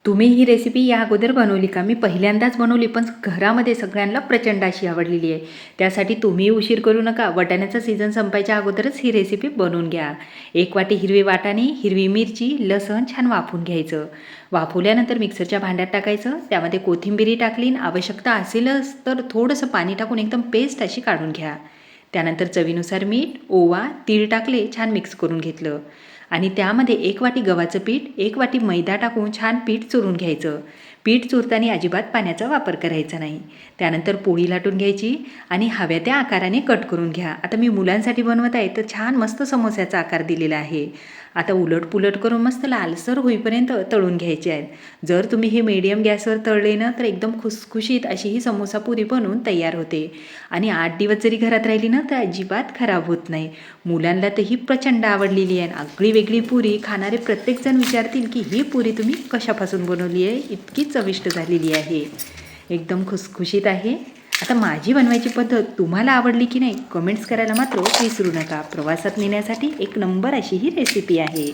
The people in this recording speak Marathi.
तुम्ही ही रेसिपी या अगोदर बनवली का? मी पहिल्यांदाच बनवली, पण घरामध्ये सगळ्यांना प्रचंड अशी आवडलेली आहे. त्यासाठी तुम्ही उशीर करू नका. वाटाण्याचा सीझन संपायच्या अगोदरच ही रेसिपी बनवून घ्या. 1 वाटी हिरवे वाटाणे, हिरवी मिरची, लसूण छान वाफवून घ्यायचं. वाफवल्यानंतर मिक्सरच्या भांड्यात टाकायचं. त्यामध्ये कोथिंबीर टाकली, आवश्यकता असेलच तर थोडंसं पाणी टाकून एकदम पेस्ट अशी काढून घ्या. त्यानंतर चवीनुसार मीठ, ओवा, तीळ टाकले, छान मिक्स करून घेतलं. आणि त्यामध्ये 1 वाटी गव्हाचं पीठ, 1 वाटी मैदा टाकून छान पीठ चुरून घ्यायचं. पीठ चुरताना अजिबात पाण्याचा वापर करायचा नाही. त्यानंतर पोळी लाटून घ्यायची आणि हव्या त्या आकाराने कट करून घ्या. आता मी मुलांसाठी बनवत आहे तर छान मस्त समोस्याचा आकार दिलेला आहे. आता उलटपुलट करून मस्त लालसर होईपर्यंत तळून घ्यायचे आहेत. जर तुम्ही हे मीडियम गॅसवर तळले ना तर एकदम खुसखुशीत अशी ही समोसा पुरी बनवून तयार होते. आणि 8 दिवस जरी घरात राहिली ना तर अजिबात खराब होत नाही. मुलांना तर ही प्रचंड आवडलेली आहे. आगळी वेगळी पुरी खाणारे प्रत्येकजण विचारतील की ही पुरी तुम्ही कशापासून बनवली आहे? इतकी चविष्ट झालेली आहे. एकदम खुसखुशीत आहे. आता माझी बनवायची पद्धत तुम्हाला आवडली की नाही कमेंट्स करायला मात्र विसरू नका. प्रवासात नेण्यासाठी एक नंबर अशी ही रेसिपी आहे.